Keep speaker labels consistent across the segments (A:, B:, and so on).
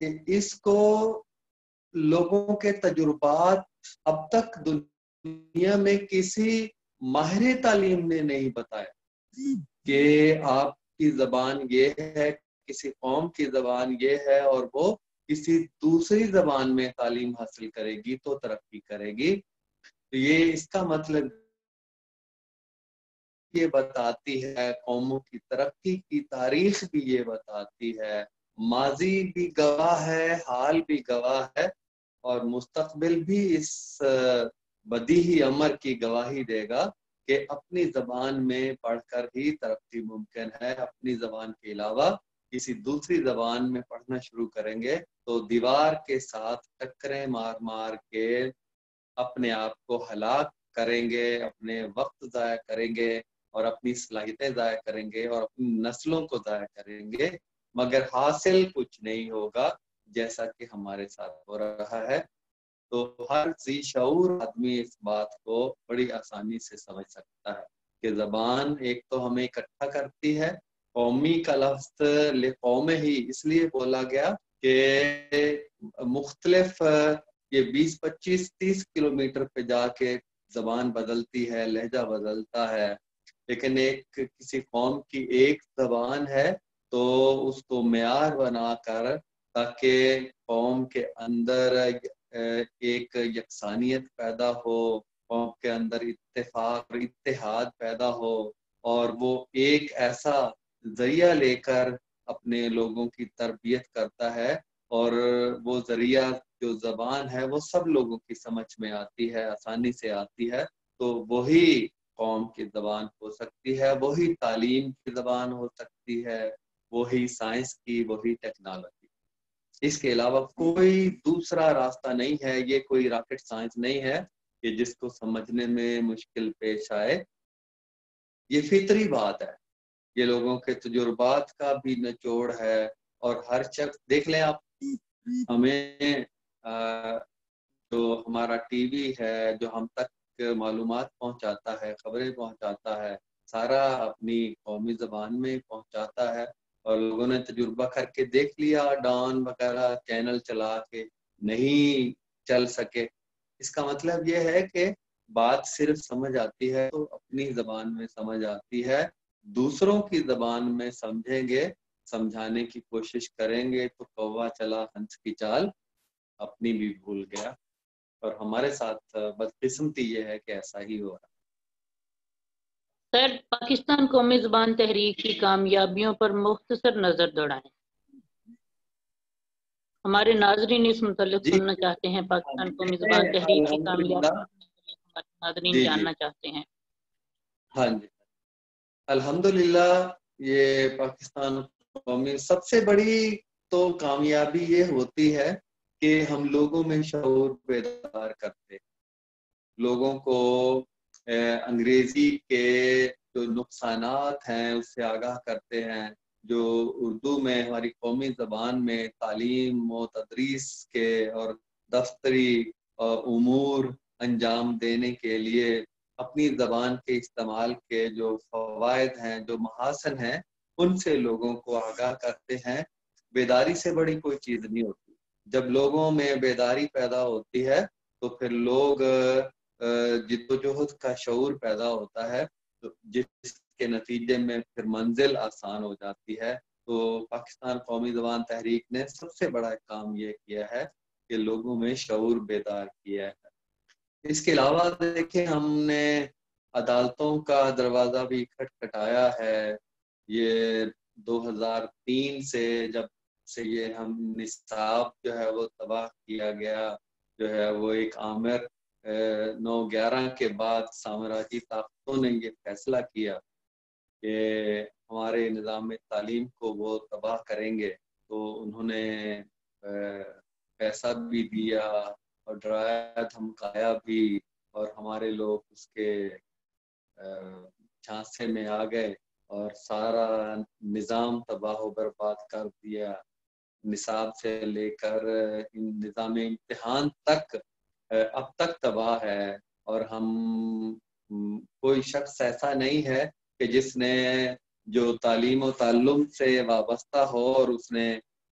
A: کہ اس کو لوگوں کے تجربات اب تک دنیا میں کسی ماہر تعلیم نے نہیں بتایا کہ آپ کی زبان یہ ہے، کسی قوم کی زبان یہ ہے، اور وہ کسی دوسری زبان میں تعلیم حاصل کرے گی تو ترقی کرے گی. یہ اس کا مطلب یہ بتاتی ہے، قوموں کی ترقی کی تاریخ بھی یہ بتاتی ہے، ماضی بھی گواہ ہے، حال بھی گواہ ہے، اور مستقبل بھی اس بدیہی امر کی گواہی دے گا کہ اپنی زبان میں پڑھ کر ہی ترقی ممکن ہے. اپنی زبان کے علاوہ کسی دوسری زبان میں پڑھنا شروع کریں گے تو دیوار کے ساتھ ٹکریں مار مار کے اپنے آپ کو ہلاک کریں گے، اپنے وقت ضائع کریں گے، اور اپنی صلاحیتیں ضائع کریں گے، اور اپنی نسلوں کو ضائع کریں گے، مگر حاصل کچھ نہیں ہوگا، جیسا کہ ہمارے ساتھ ہو رہا ہے. تو ہر ذی شعور آدمی اس بات کو بڑی آسانی سے سمجھ سکتا ہے کہ زبان ایک تو ہمیں اکٹھا کرتی ہے. قومی کا لفظ قوم ہی اس لیے بولا گیا کہ مختلف یہ 20-25-30 کلومیٹر پہ جا کے زبان بدلتی ہے، لہجہ بدلتا ہے، لیکن ایک کسی قوم کی ایک زبان ہے تو اس کو معیار بنا کر تاکہ قوم کے اندر ایک یکسانیت پیدا ہو، قوم کے اندر اتفاق اور اتحاد پیدا ہو، اور وہ ایک ایسا ذریعہ لے کر اپنے لوگوں کی تربیت کرتا ہے، اور وہ ذریعہ جو زبان ہے وہ سب لوگوں کی سمجھ میں آتی ہے، آسانی سے آتی ہے، تو وہی قوم کی زبان ہو سکتی ہے، وہی تعلیم کی زبان ہو سکتی ہے، وہی سائنس کی، وہی ٹیکنالوجی. اس کے علاوہ کوئی دوسرا راستہ نہیں ہے. یہ کوئی راکٹ سائنس نہیں ہے کہ جس کو سمجھنے میں مشکل پیش آئے. یہ فطری بات ہے، یہ لوگوں کے تجربات کا بھی نچوڑ ہے. اور ہر شخص دیکھ لیں آپ، ہمیں جو ہمارا ٹی وی ہے جو ہم تک معلومات پہنچاتا ہے، خبریں پہنچاتا ہے، سارا اپنی قومی زبان میں پہنچاتا ہے. اور لوگوں نے تجربہ کر کے دیکھ لیا، ڈان وغیرہ چینل چلا کے نہیں چل سکے. اس کا مطلب یہ ہے کہ بات صرف سمجھ آتی ہے تو اپنی زبان میں سمجھ آتی ہے، دوسروں کی زبان میں سمجھیں گے، سمجھانے کی کوشش کریں گے تو کوا چلا ہنس کی چال اپنی بھی بھول گیا. اور ہمارے ساتھ بدقسمتی یہ ہے کہ ایسا ہی ہو رہا.
B: سر، پاکستان قومی زبان تحریک کی کامیابیوں پر مختصر نظر دوڑائیں. ہمارے ناظرین اس متعلق
A: جی
B: سننا چاہتے ہیں. پاکستان قومی زبان تحریک کی کامیابیوں ہمارے ناظرین جاننا چاہتے ہیں.
A: ہاں جی، الحمدللہ یہ پاکستان قومی سب سے بڑی تو کامیابی یہ ہوتی ہے کہ ہم لوگوں میں شعور بیدار کرتے، لوگوں کو انگریزی کے جو نقصانات ہیں اس سے آگاہ کرتے ہیں، جو اردو میں ہماری قومی زبان میں تعلیم و تدریس کے اور دفتری امور انجام دینے کے لیے اپنی زبان کے استعمال کے جو فوائد ہیں، جو محاسن ہیں، ان سے لوگوں کو آگاہ کرتے ہیں. بیداری سے بڑی کوئی چیز نہیں ہوتی. جب لوگوں میں بیداری پیدا ہوتی ہے تو پھر لوگ جدوجہد کا شعور پیدا ہوتا ہے، جس کے نتیجے میں پھر منزل آسان ہو جاتی ہے. تو پاکستان قومی زبان تحریک نے سب سے بڑا کام یہ کیا ہے کہ لوگوں میں شعور بیدار کیا ہے. اس کے علاوہ دیکھیں ہم نے عدالتوں کا دروازہ بھی کھٹکھٹایا ہے. یہ 2003 سے جب سے یہ ہم نصاب جو ہے وہ تباہ کیا گیا، جو ہے وہ ایک آمر 9/11 کے بعد سامراجی طاقتوں نے یہ فیصلہ کیا کہ ہمارے نظام تعلیم کو وہ تباہ کریں گے، تو انہوں نے پیسہ بھی دیا اور ڈرایا دھمکایا بھی، اور ہمارے لوگ اس کے جھانسے میں آ گئے اور سارا نظام تباہ و برباد کر دیا. نصاب سے لے کر نظام امتحان تک اب تک تباہ ہے. اور ہم کوئی شخص ایسا نہیں ہے کہ جس نے جو تعلیم و تعلم سے وابستہ ہو اور اس نے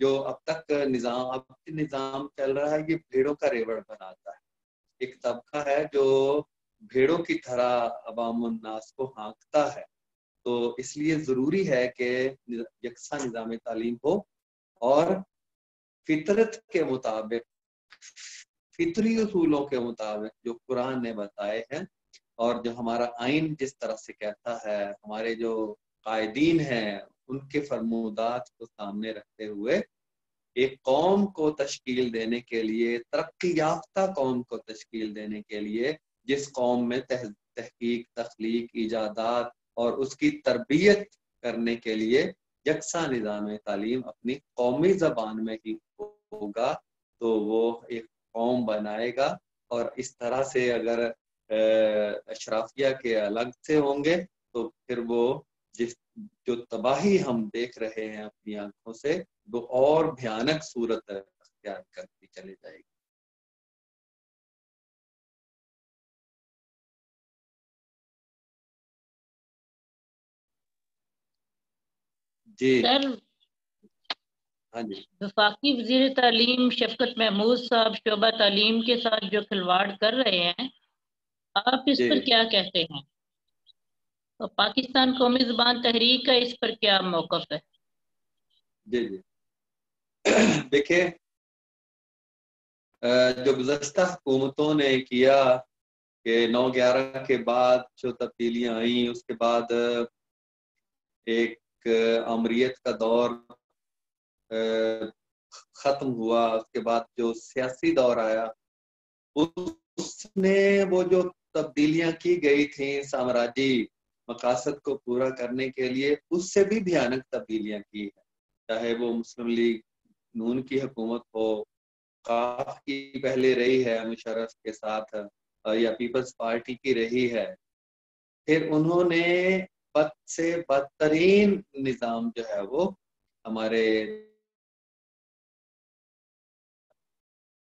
A: جو اب تک نظام چل رہا ہے، یہ بھیڑوں کا ریوڑ بناتا ہے. ایک طبقہ ہے جو بھیڑوں کی طرح عوام الناس کو ہانکتا ہے. تو اس لیے ضروری ہے کہ یکساں نظام تعلیم ہو اور فطرت کے مطابق، فطری اصولوں کے مطابق جو قرآن نے بتائے ہیں اور جو ہمارا آئین جس طرح سے کہتا ہے، ہمارے جو قائدین ہیں ان کے فرمودات کو سامنے رکھتے ہوئے ایک قوم کو تشکیل دینے کے لیے، ترقی یافتہ قوم کو تشکیل دینے کے لیے، جس قوم میں تحقیق، تخلیق، ایجادات اور اس کی تربیت کرنے کے لیے یکساں نظام تعلیم اپنی قومی زبان میں ہی ہوگا، تو وہ ایک قوم بنائے گا. اور اس طرح سے اگر اشرافیہ کے الگ سے ہوں گے تو پھر وہ جو تباہی ہم دیکھ رہے ہیں اپنی آنکھوں سے، وہ اور بھیانک صورت اختیار کرتی چلی جائے گی. جی
B: سر،
A: ہاں جی.
B: وفاقی وزیر تعلیم شفقت محمود صاحب شعبہ تعلیم کے ساتھ جو کھلواڑ کر رہے ہیں، آپ اس
A: جی
B: پر کیا کہتے ہیں؟ اور پاکستان قومی زبان تحریک کا اس پر کیا موقف ہے؟
A: جی جی دیکھیں، جو گزشتہ حکومتوں نے کیا کہ 9/11 کے بعد جو تبدیلیاں آئیں، اس کے بعد ایک آمریت کا دور ختم ہوا، اس کے بعد جو سیاسی دور آیا، اس نے وہ جو تبدیلیاں کی گئی تھیں سامراجی مقاصد کو پورا کرنے کے لیے، اس سے بھی بھیانک تبدیلیاں کی ہیں. چاہے وہ مسلم لیگ نون کی حکومت ہو، کاف کی پہلے رہی ہے مشرف کے ساتھ، یا پیپلز پارٹی کی رہی ہے. پھر انہوں نے بد سے بدترین نظام جو ہے وہ ہمارے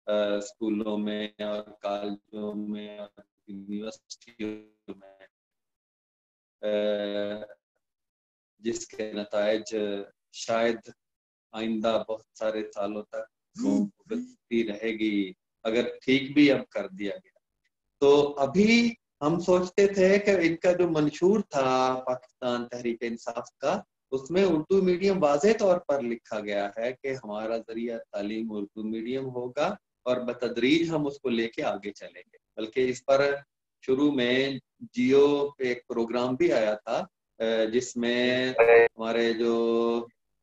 A: اسکولوں میں اور کالجوں میں اور یونیورسٹیوں میں، جس کے نتائج شاید آئندہ بہت سارے سالوں تک بھگتتی رہے گی اگر ٹھیک بھی اب کر دیا گیا. تو ابھی ہم سوچتے تھے کہ ان کا جو منشور تھا پاکستان تحریک انصاف کا، اس میں اردو میڈیم واضح طور پر لکھا گیا ہے کہ ہمارا ذریعہ تعلیم اردو میڈیم ہوگا اور بتدریج ہم اس کو لے کے آگے چلیں گے. بلکہ اس پر شروع میں جیو پہ ایک پروگرام بھی آیا تھا جس میں ہمارے جو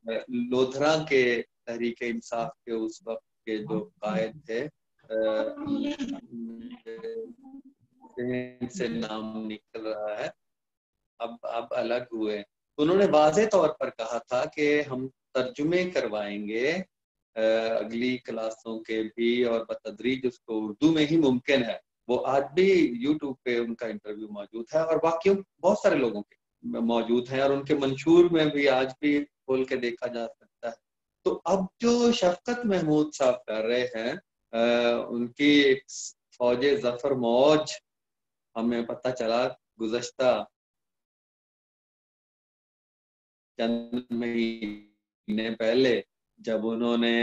A: لودھرا کے تحریک انصاف کے اس وقت کے جو قائد تھے، سے نام نکل رہا ہے، اب الگ ہوئے، انہوں نے واضح طور پر کہا تھا کہ ہم ترجمے کروائیں گے اگلی کلاسوں کے بھی، اور بتدریج اس کو اردو میں ہی ممکن ہے. وہ آج بھی یوٹیوب پہ ان کا انٹرویو موجود ہے، اور باقی بہت سارے لوگوں کے موجود ہیں، اور ان کے منشور میں بھی آج بھی کھول کے دیکھا جا سکتا ہے. تو اب جو شفقت محمود صاحب کر رہے ہیں، ان کی ایک فوج ظفر موج ہمیں پتہ چلا گزشتہ چند مہینے پہلے، جب انہوں نے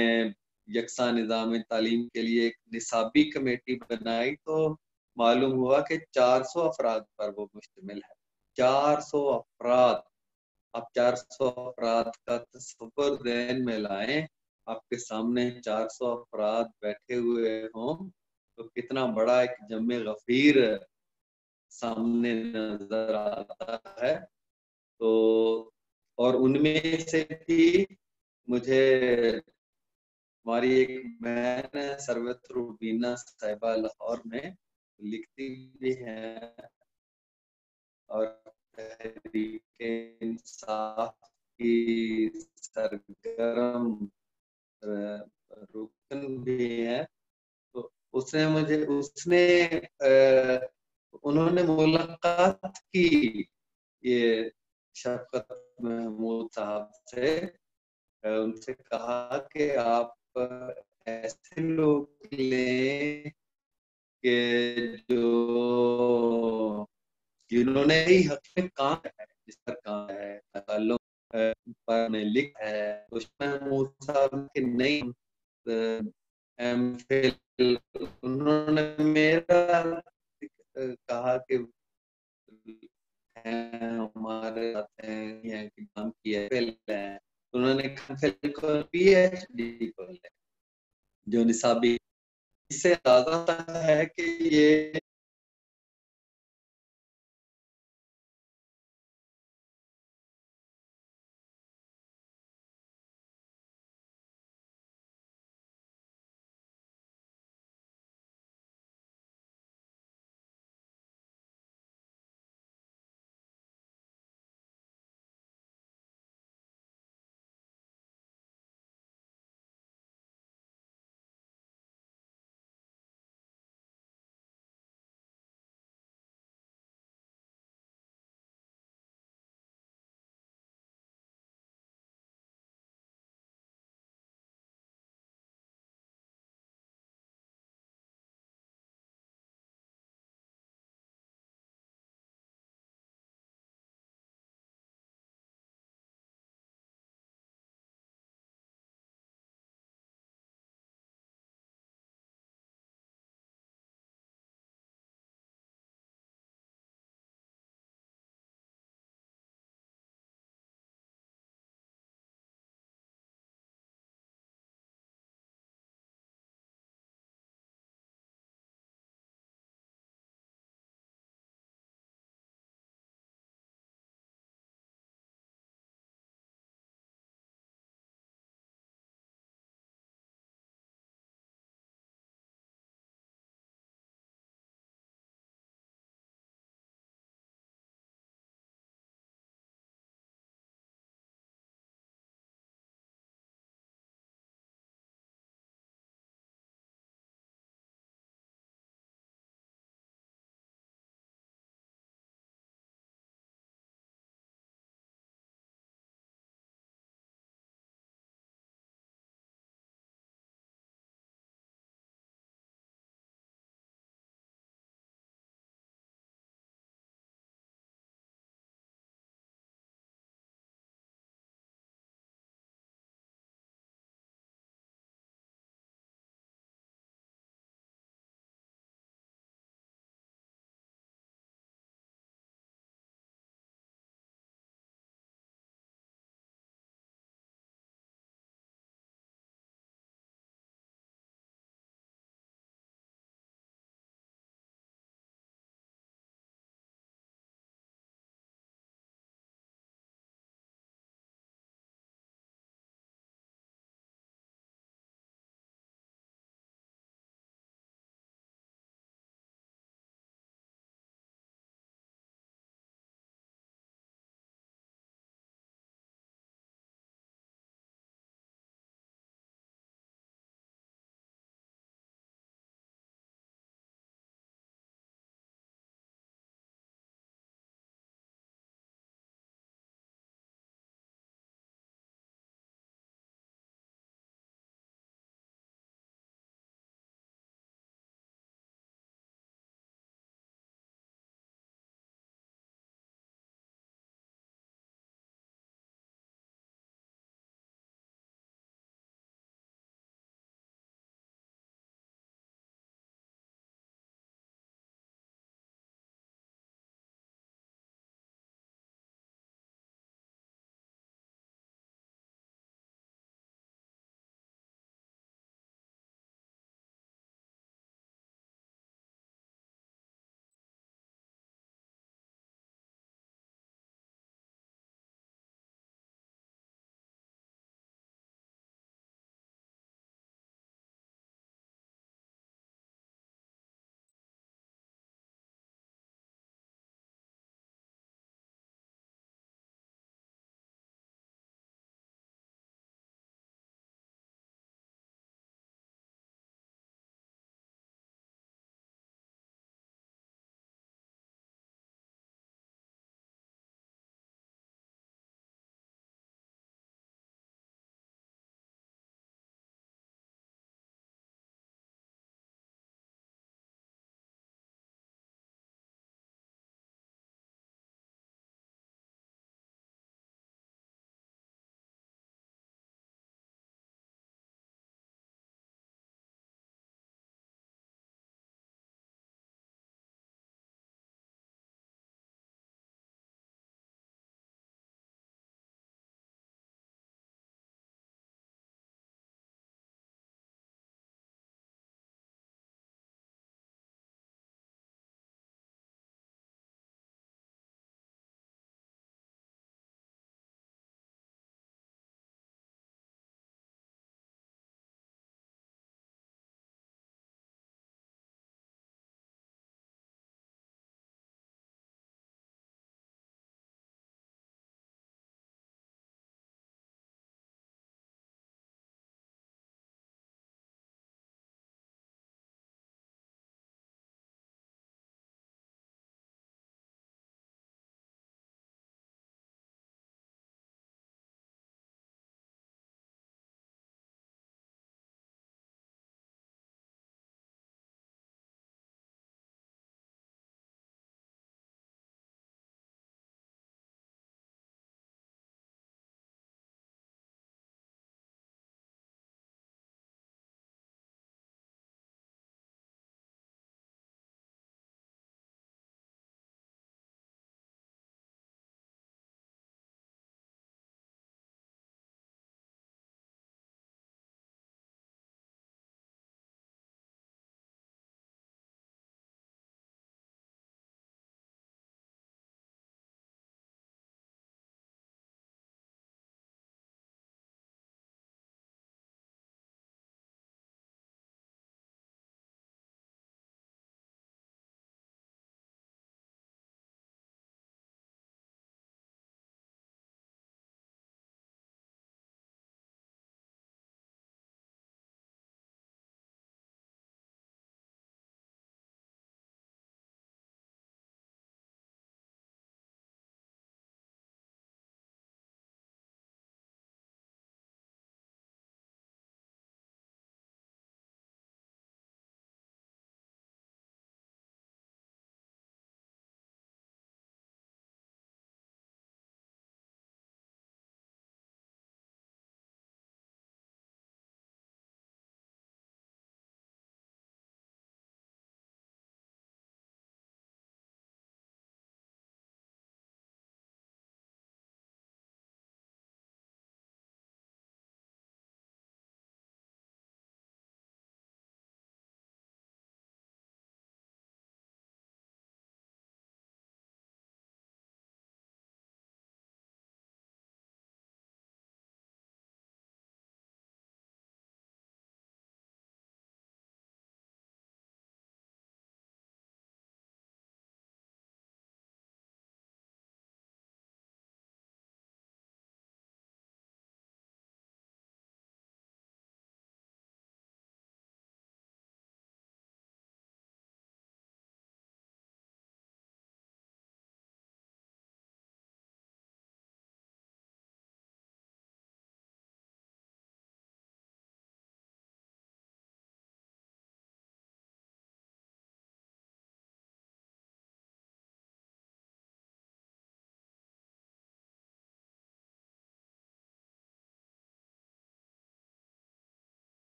A: یکساں نظام تعلیم کے لیے ایک نصابی کمیٹی بنائی، تو معلوم ہوا کہ 400 افراد پر وہ مشتمل ہے. 400 افراد. اب 400 افراد کا تصور ذہن میں لائیں، آپ کے سامنے 400 افراد بیٹھے ہوئے ہوں تو کتنا بڑا ایک جمع غفیر سامنے نظر آتا ہے. تو اور ان میں سے بھی مجھے ہماری ایک بہن سروت روبینہ صاحبہ لاہور میں لکھتی بھی ہیں اور تحریک انصاف کی سرگرم رکن بھی ہے. تو انہوں نے ملاقات کی یہ شفقت محمود صاحب سے، ان سے کہا کہ آپ ایسے لوگ لیں کہ جنہوں نے ہی حق میں کام ہے، جس پر کام ہے، تعلق پر میں لکھا ہے اس میں موسیٰ کہ نہیں انہوں نے میرا کہا کہ ہمارے ساتھ ہیں کہ کام کیا ہے، انہوں نے پی ایچ ڈی کو لے جو نصابی، اس سے اندازہ ہوتا ہے کہ یہ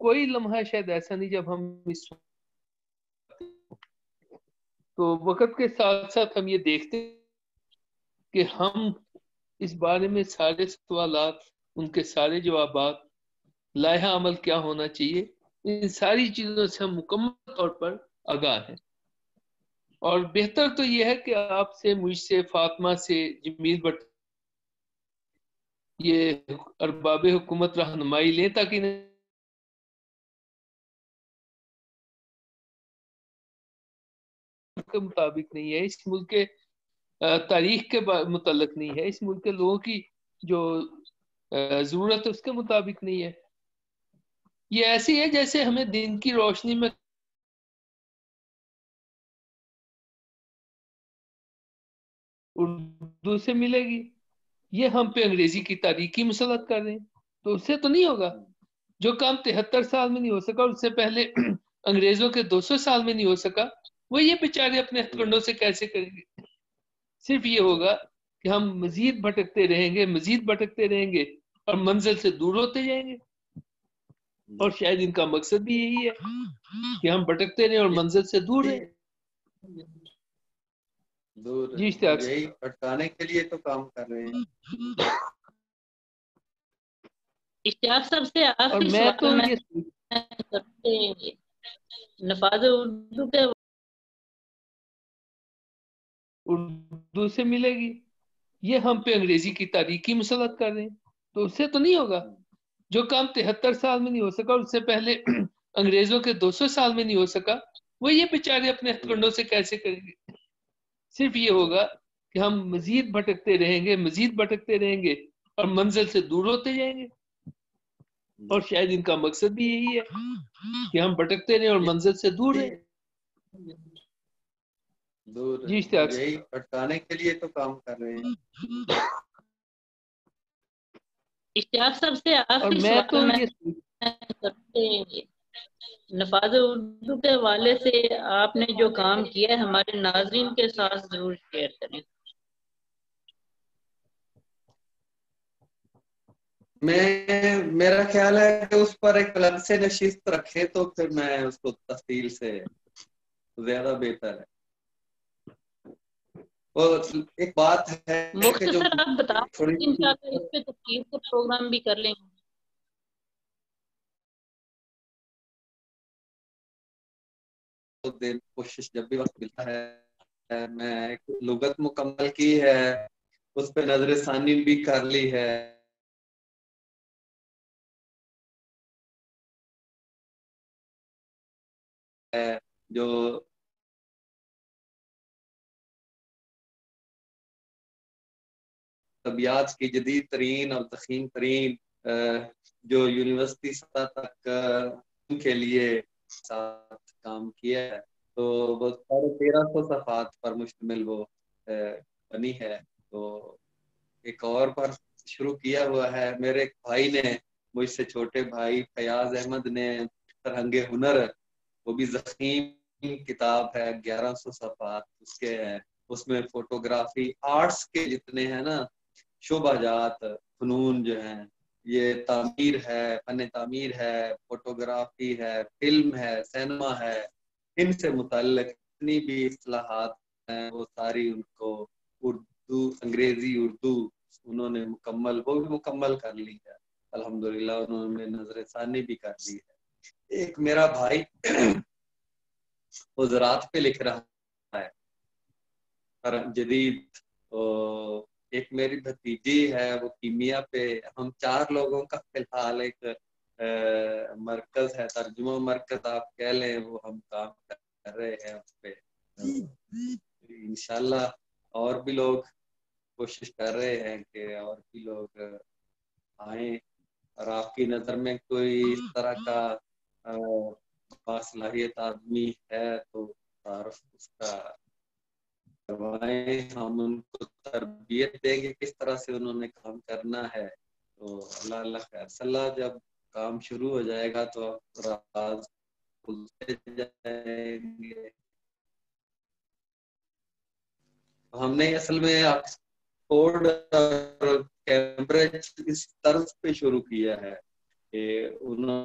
C: کوئی لمحہ شاید ایسا نہیں جب ہم اس تو وقت کے ساتھ ساتھ ہم یہ دیکھتے ہیں کہ ہم اس بارے میں سارے سوالات، ان کے سارے جوابات، لائحہ عمل کیا ہونا چاہیے، ان ساری چیزوں سے ہم مکمل طور پر آگاہ ہیں۔ اور بہتر تو یہ ہے کہ آپ سے، مجھ سے، فاطمہ سے، جمیل بٹ یہ ارباب حکومت رہنمائی لیں تاکہ کے مطابق نہیں ہے، اس ملک کے تاریخ کے متعلق نہیں ہے، اس ملک کے لوگوں کی جو ضرورت ہے اس کے مطابق نہیں ہے۔ یہ ایسی ہے جیسے ہمیں دن کی روشنی میں اردو سے ملے گی، یہ ہم پہ انگریزی کی تاریخی مسلط کر رہے ہیں، تو اس سے تو نہیں ہوگا۔ جو کام 73 سال میں نہیں ہو سکا، اس سے پہلے انگریزوں کے 200 سال میں نہیں ہو سکا، وہ یہ بیچارے اپنے ہتھ کنڈوں سے کیسے کریں گے؟ صرف یہ ہوگا کہ ہم مزید بھٹکتے رہیں گے، مزید بھٹکتے رہیں گے اور منزل سے دور ہوتے جائیں گے۔ اور شاید ان کا مقصد بھی یہی ہے کہ ہم بھٹکتے رہیں اور منزل سے دور رہیں۔ جی اشتیاق،
A: یہی بھٹکانے کے لیے تو کام کر رہے ہیں۔
B: اشتیاق صاحب سے
C: اور
B: آخری
C: میں تو
B: سوال
C: یہ
B: نفاذ اردو کے
C: اردو سے ملے گی، یہ ہم پہ انگریزی کی تاریخی مسلط کر رہے ہیں، تو اس سے تو نہیں ہوگا۔ جو کام 73 سال میں نہیں ہو سکا، اس سے پہلے انگریزوں کے 200 سال میں نہیں ہو سکا، وہ یہ بیچارے اپنے ہتھ کنڈوں سے کیسے کریں گے؟ صرف یہ ہوگا کہ ہم مزید بھٹکتے رہیں گے، مزید بھٹکتے رہیں گے اور منزل سے دور ہوتے جائیں گے۔ اور شاید ان کا مقصد بھی یہی ہے کہ ہم بھٹکتے رہیں اور منزل سے دور رہیں۔ جی اشتیاق،
A: یہی بھٹکانے کے لیے تو کام کر رہے ہیں۔
B: اشتیاق صاحب سے
C: اور
B: آخری
C: میں تو
B: سوال
C: یہ
B: نفاذ اردو کے حوالے سے آپ نے جو کام کیا ہے ہمارے ناظرین کے ساتھ ضرور شیئر کریں۔
A: میرا خیال ہے کہ اس پر ایک الگ سے نشست رکھے تو پھر میں اس کو تفصیل سے زیادہ بہتر ہے۔ اور ایک بات ہے کہ جو
B: مختصر آپ بتا
A: تھوڑی
B: انشاءاللہ اس پہ تفصیل سے پروگرام بھی کر لیں گے۔
A: کوشش جب بھی وقت ملتا ہے میں ایک لغت مکمل کی ہے، اس پہ نظر ثانی بھی کر لی ہے، جو طبیعت کی جدید ترین اور ضخیم ترین جو یونیورسٹی سطح تک کے لیے ساتھ کام کیا ہے، تو وہ 1350 صفحات پر مشتمل وہ بنی ہے۔ تو ایک اور پر شروع کیا ہوا ہے میرے ایک بھائی نے، مجھ سے چھوٹے بھائی فیاض احمد نے، فرہنگ ہنر، وہ بھی ضخیم کتاب ہے، 1100 صفحات اس کے ہیں۔ اس میں فوٹوگرافی، آرٹس کے جتنے ہیں نا شعبہ جات، فنون جو ہیں، یہ تعمیر ہے، فن تعمیر ہے، فوٹوگرافی ہے، فلم ہے، سینما ہے، ان سے متعلق جتنی بھی اصطلاحات ہیں وہ ساری ان کو اردو، انگریزی اردو انہوں نے وہ بھی مکمل کر لی ہے الحمدللہ، انہوں نے نظر ثانی بھی کر لی ہے۔ ایک میرا بھائی وہ زراعت پہ لکھ رہا ہے جدید، ایک میری بھتیجی ہے وہ کیمیا پہ، ہم 4 لوگوں کا فی الحال ایک مرکز ہے، ترجمہ مرکز آپ کہہ لیں، وہ ہم کام کر رہے ہیں اس پہ۔ انشاءاللہ اور بھی لوگ کوشش کر رہے ہیں کہ اور بھی لوگ آئیں، اور آپ کی نظر میں کوئی اس طرح کا باصلاحیت آدمی ہے تو تعارف اس کا کروائیں، ہم ان کو تربیت دیں گے کس طرح سے انہوں نے کام کرنا ہے۔ تو اللہ خیر صلاح، جب کام شروع ہو جائے گا تو راز کھلتے جائیں گے۔ ہم نے اصل میں آکسفورڈ اور کیمبرج اس طرز پہ شروع کیا ہے کہ انہوں